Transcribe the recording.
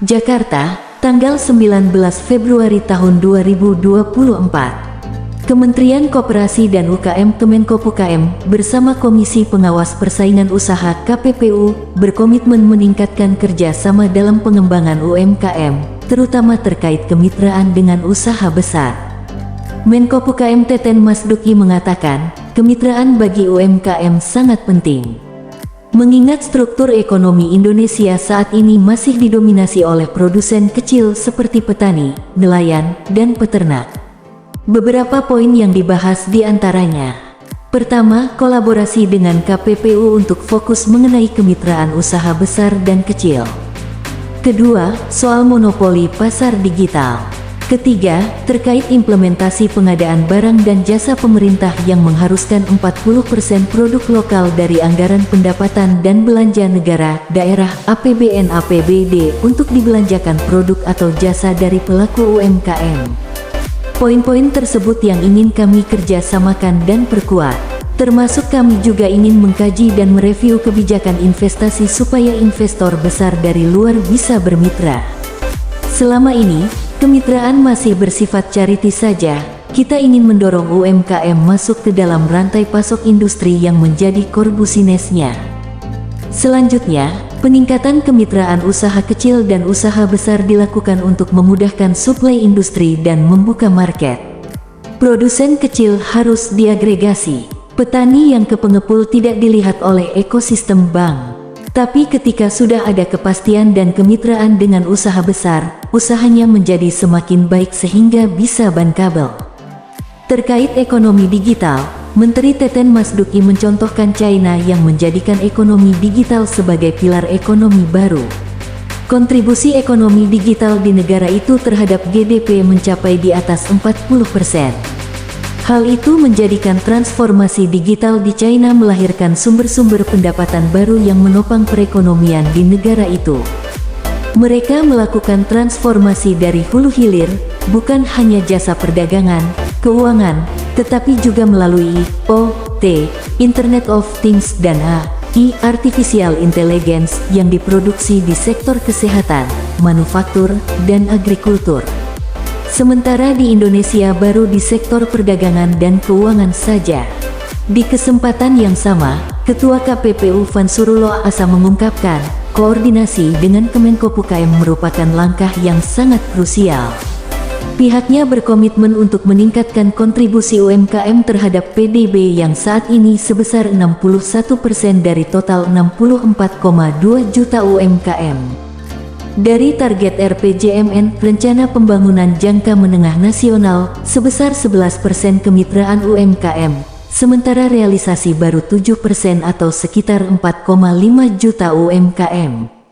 Jakarta, tanggal 19 Februari tahun 2024. Kementerian Koperasi dan UKM Kemenkopukm bersama Komisi Pengawas Persaingan Usaha KPPU berkomitmen meningkatkan kerjasama dalam pengembangan UMKM, terutama terkait kemitraan dengan usaha besar. Menko Pukm Teten Mas Duki mengatakan, kemitraan bagi UMKM sangat penting. Mengingat struktur ekonomi Indonesia saat ini masih didominasi oleh produsen kecil seperti petani, nelayan, dan peternak. Beberapa poin yang dibahas diantaranya. Pertama, kolaborasi dengan KPPU untuk fokus mengenai kemitraan usaha besar dan kecil. Kedua, soal monopoli pasar digital. Ketiga, terkait implementasi pengadaan barang dan jasa pemerintah yang mengharuskan 40% produk lokal dari anggaran pendapatan dan belanja negara, daerah, APBN APBD untuk dibelanjakan produk atau jasa dari pelaku UMKM. Poin-poin tersebut yang ingin kami kerjasamakan dan perkuat. Termasuk kami juga ingin mengkaji dan mereview kebijakan investasi supaya investor besar dari luar bisa bermitra. Selama ini, kemitraan masih bersifat charity saja. Kita ingin mendorong UMKM masuk ke dalam rantai pasok industri yang menjadi core business-nya. Selanjutnya, peningkatan kemitraan usaha kecil dan usaha besar dilakukan untuk memudahkan suplai industri dan membuka market. Produsen kecil harus diagregasi. Petani yang ke pengepul tidak dilihat oleh ekosistem bank. Tapi ketika sudah ada kepastian dan kemitraan dengan usaha besar, usahanya menjadi semakin baik sehingga bisa bankable. Terkait ekonomi digital, Menteri Teten Mas Duki mencontohkan China yang menjadikan ekonomi digital sebagai pilar ekonomi baru. Kontribusi ekonomi digital di negara itu terhadap GDP mencapai di atas 40%. Hal itu menjadikan transformasi digital di China melahirkan sumber-sumber pendapatan baru yang menopang perekonomian di negara itu. Mereka melakukan transformasi dari hulu hilir, bukan hanya jasa perdagangan, keuangan, tetapi juga melalui IoT, Internet of Things dan AI, Artificial Intelligence yang diproduksi di sektor kesehatan, manufaktur, dan agrikultur. Sementara di Indonesia baru di sektor perdagangan dan keuangan saja. Di kesempatan yang sama, Ketua KPPU Vansurullah Asa mengungkapkan, koordinasi dengan Kemenkopukm merupakan langkah yang sangat krusial. Pihaknya berkomitmen untuk meningkatkan kontribusi UMKM terhadap PDB yang saat ini sebesar 61% dari total 64,2 juta UMKM. Dari target RPJMN, Rencana Pembangunan Jangka Menengah Nasional, sebesar 11% kemitraan UMKM, sementara realisasi baru 7% atau sekitar 4,5 juta UMKM.